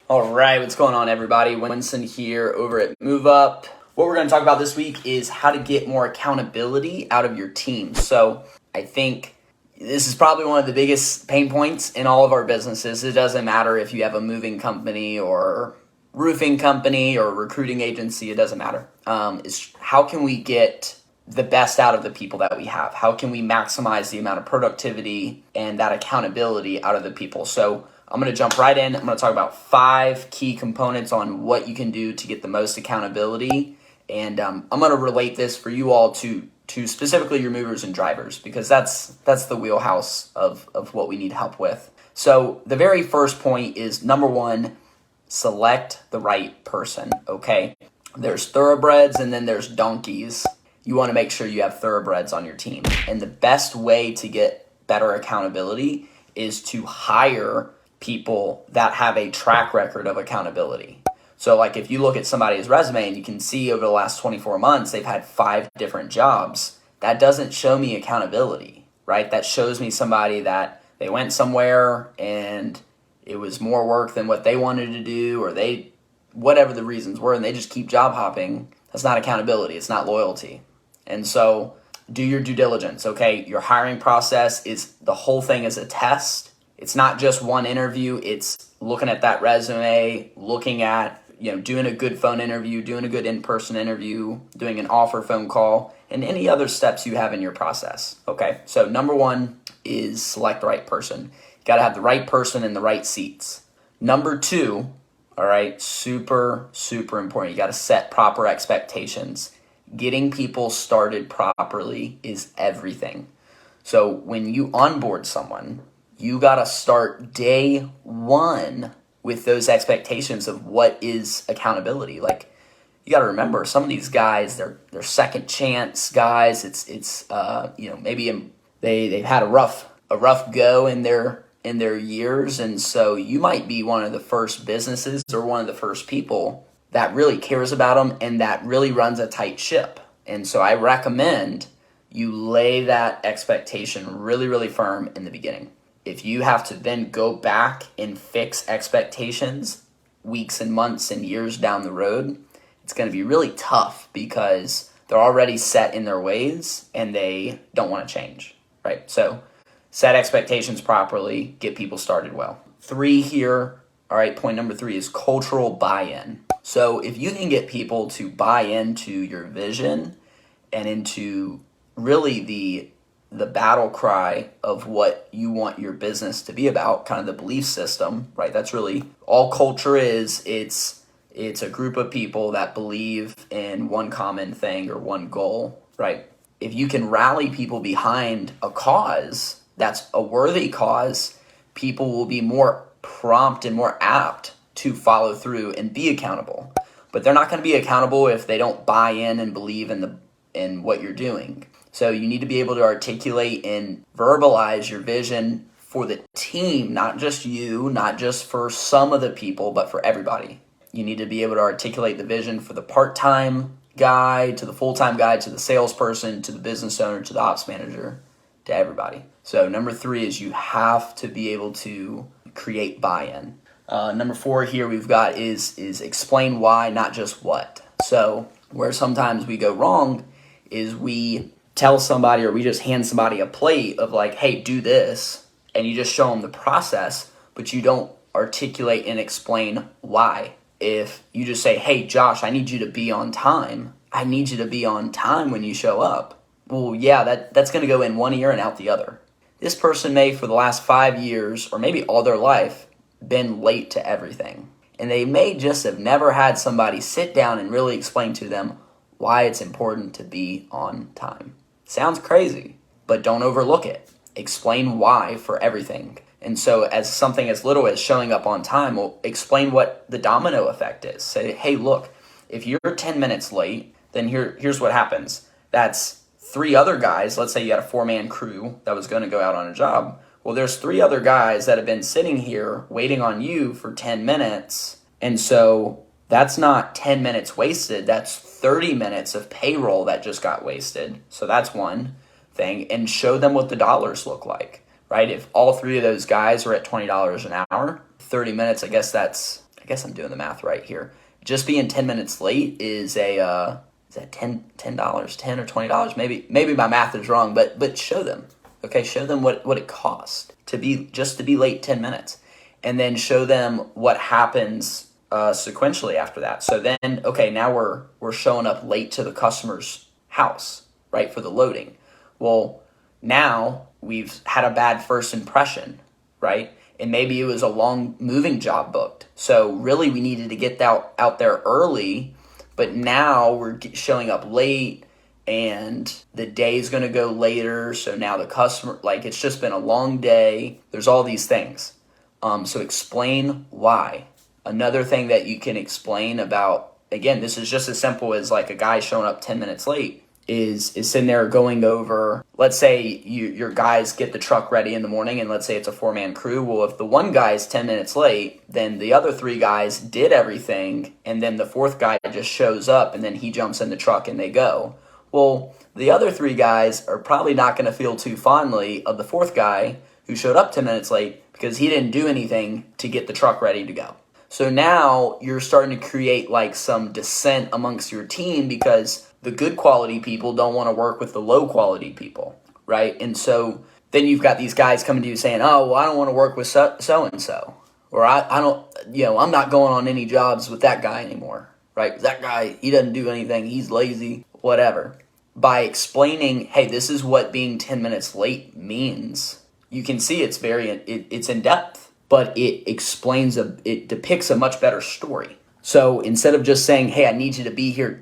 All right, what's going on, everybody? Winston here over at MoveUp. What we're going to talk about this week is how to get more accountability out of your team. So I think this is probably one of the biggest pain points in all of our businesses. It doesn't matter if you have a moving company or roofing company or recruiting agency. It doesn't matter. Is how can we get the best out of the people that we have? How can we maximize the amount of productivity and that accountability out of the people? So I'm going to jump right in. I'm going to talk about 5 key components on what you can do to get the most accountability. And I'm going to relate this for you all to specifically your movers and drivers, because that's the wheelhouse of what we need help with. So the very first point is, number 1, select the right person, okay? There's thoroughbreds and then there's donkeys. You want to make sure you have thoroughbreds on your team. And the best way to get better accountability is to hire people that have a track record of accountability. So like if you look at somebody's resume and you can see over the last 24 months, they've had 5 different jobs. That doesn't show me accountability, right? That shows me somebody that they went somewhere and it was more work than what they wanted to do, or they, whatever the reasons were, and they just keep job hopping. That's not accountability. It's not loyalty. And so do your due diligence, okay? Your hiring process is, the whole thing is a test. It's not just one interview. It's looking at that resume, looking at, doing a good phone interview, doing a good in-person interview, doing an offer phone call, and any other steps you have in your process, okay? So number 1 is select the right person. You got to have the right person in the right seats. Number 2, all right, super, super important. You got to set proper expectations. Getting people started properly is everything. So when you onboard someone, you got to start day 1 with those expectations of what is accountability. Like, you got to remember, some of these guys, they're second chance guys. It's maybe they've had a rough go in their years, and so you might be one of the first businesses or one of the first people that really cares about them and that really runs a tight ship. And so I recommend you lay that expectation really, really firm in the beginning. If you have to then go back and fix expectations weeks and months and years down the road, it's going to be really tough because they're already set in their ways and they don't want to change, right? So set expectations properly, get people started well. 3 here, all right, point number 3 is cultural buy-in. So if you can get people to buy into your vision and into really the battle cry of what you want your business to be about, kind of the belief system, right? That's really all culture is. It's a group of people that believe in one common thing or one goal, right? If you can rally people behind a cause that's a worthy cause, people will be more prompt and more apt to follow through and be accountable. But they're not going to be accountable if they don't buy in and believe in what you're doing. So you need to be able to articulate and verbalize your vision for the team, not just you, not just for some of the people, but for everybody. You need to be able to articulate the vision for the part-time guy, to the full-time guy, to the salesperson, to the business owner, to the ops manager, to everybody. So number 3 is you have to be able to create buy-in. Number 4 here we've got is explain why, not just what. So where sometimes we go wrong is we tell somebody, or we just hand somebody a plate of like, hey, do this, and you just show them the process, but you don't articulate and explain why. If you just say, hey, Josh, I need you to be on time. I need you to be on time when you show up. Well, yeah, that's going to go in one ear and out the other. This person may, for the last 5 years, or maybe all their life, been late to everything. And they may just have never had somebody sit down and really explain to them why it's important to be on time. Sounds crazy, but don't overlook it. Explain why for everything. And so as something as little as showing up on time, will explain what the domino effect is. Say, hey, look, if you're 10 minutes late, then here's what happens. That's 3 other guys. Let's say you had a 4-man crew that was going to go out on a job. Well, there's 3 other guys that have been sitting here waiting on you for 10 minutes. And so that's not 10 minutes wasted. That's 30 minutes of payroll that just got wasted. So that's one thing. And show them what the dollars look like, right? If all 3 of those guys are at $20 an hour, 30 minutes, I guess that's I guess I'm doing the math right here. Just being 10 minutes late is is that $10, $10 or $20? Maybe my math is wrong, but show them. Okay, show them what it costs to be late 10 minutes. And then show them what happens sequentially after that. So then, okay, now we're showing up late to the customer's house, right, for the loading. Well, now we've had a bad first impression, right? And maybe it was a long moving job booked. So really we needed to get out there early, but now we're showing up late and the day's going to go later. So now the customer, like, it's just been a long day. There's all these things. So explain why. Another thing that you can explain about, again, this is just as simple as like a guy showing up 10 minutes late is sitting there going over, let's say your guys get the truck ready in the morning and let's say it's a 4-man crew. Well, if the one guy's 10 minutes late, then the other 3 guys did everything and then the 4th guy just shows up and then he jumps in the truck and they go. Well, the other 3 guys are probably not going to feel too fondly of the 4th guy who showed up 10 minutes late because he didn't do anything to get the truck ready to go. So now you're starting to create like some dissent amongst your team because the good quality people don't want to work with the low quality people, right? And so then you've got these guys coming to you saying, oh, well, I don't want to work with so-and-so. Or I don't, I'm not going on any jobs with that guy anymore, right? That guy, he doesn't do anything. He's lazy, whatever. By explaining, hey, this is what being 10 minutes late means, you can see it's it's in depth, but it depicts a much better story. So instead of just saying, hey, I need you to be here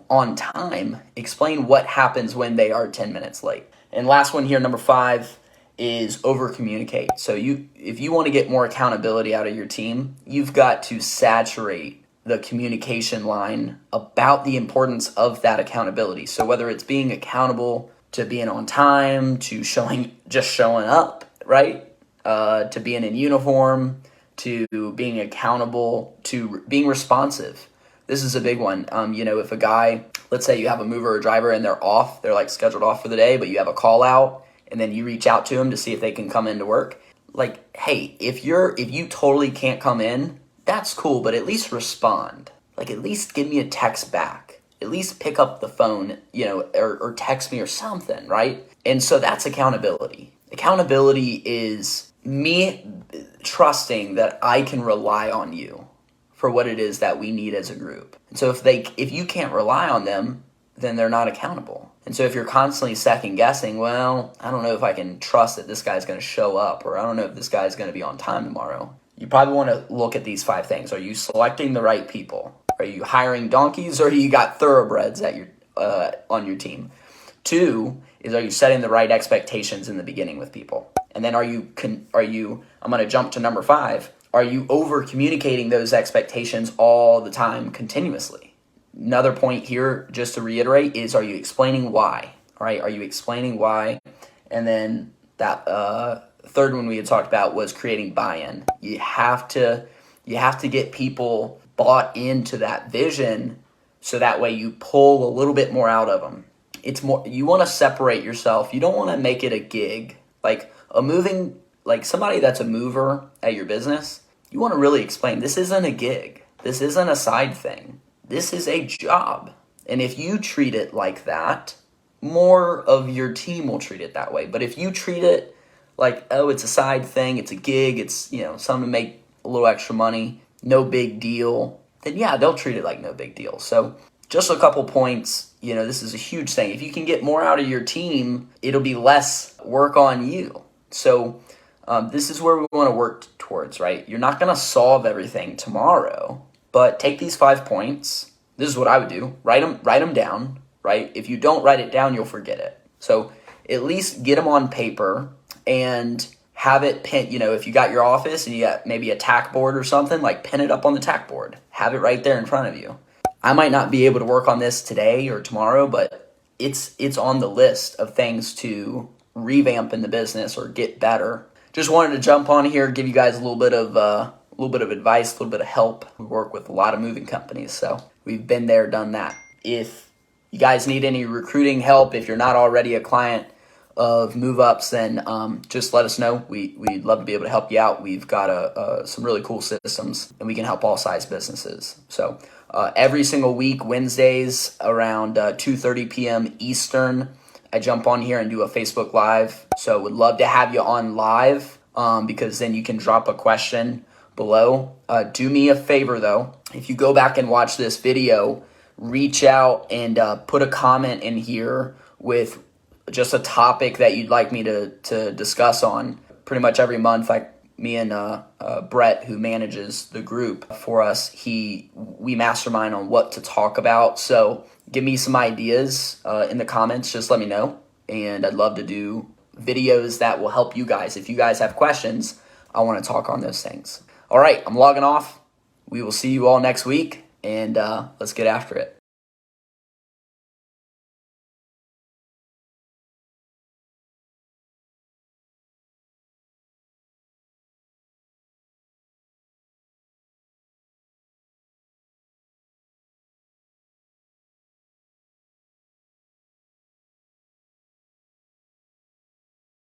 on time, explain what happens when they are 10 minutes late. And last one here, number 5, is over-communicate. So if you want to get more accountability out of your team, you've got to saturate the communication line about the importance of that accountability. So whether it's being accountable to being on time, to showing up, right? To being in uniform, to being accountable, to being responsive. This is a big one. If a guy, let's say you have a mover or driver and they're like scheduled off for the day, but you have a call out and then you reach out to them to see if they can come into work. Like, hey, if you totally can't come in, that's cool, but at least respond. Like, at least give me a text back. At least pick up the phone, or text me or something, right? And so that's accountability. Accountability is me trusting that I can rely on you for what it is that we need as a group. And so if you can't rely on them, then they're not accountable. And so if you're constantly second guessing, well, I don't know if I can trust that this guy's going to show up, or I don't know if this guy's going to be on time tomorrow. You probably want to look at these 5 things. Are you selecting the right people? Are you hiring donkeys, or you got thoroughbreds at your on your team? 2 is, are you setting the right expectations in the beginning with people? And then I'm going to jump to number 5. Are you over communicating those expectations all the time continuously? Another point here, just to reiterate, is, are you explaining why? All right, are you explaining why? And then that third one we had talked about was creating buy-in. You have to get people bought into that vision, so that way you pull a little bit more out of them. It's more, you want to separate yourself. You don't want to make it a gig. Like somebody that's a mover at your business, you want to really explain, this isn't a gig. This isn't a side thing. This is a job. And if you treat it like that, more of your team will treat it that way. But if you treat it like, oh, it's a side thing, it's a gig, it's, something to make a little extra money, no big deal, then yeah, they'll treat it like no big deal. So just a couple points, this is a huge thing. If you can get more out of your team, it'll be less work on you. So this is where we want to work towards, right? You're not going to solve everything tomorrow, but take these 5 points. This is what I would do. Write them down, right? If you don't write it down, you'll forget it. So at least get them on paper and have it pinned. If you got your office and you got maybe a tack board or something, like pin it up on the tack board. Have it right there in front of you. I might not be able to work on this today or tomorrow, but it's on the list of things to revamp in the business or get better. Just wanted to jump on here, give you guys a little bit of advice, a little bit of help. We work with a lot of moving companies, so we've been there, done that. If you guys need any recruiting help, if you're not already a client of move ups, then just let us know. We'd love to be able to help you out. We've got some really cool systems, and we can help all size businesses. So every single week, Wednesdays around 2:30 p.m. Eastern, I jump on here and do a Facebook Live. So would love to have you on live because then you can drop a question below. Do me a favor though, if you go back and watch this video, reach out and put a comment in here with just a topic that you'd like me to discuss on. Pretty much every month, me and Brett, who manages the group for us, we mastermind on what to talk about. So give me some ideas in the comments. Just let me know, and I'd love to do videos that will help you guys. If you guys have questions, I want to talk on those things. All right, I'm logging off. We will see you all next week, and let's get after it.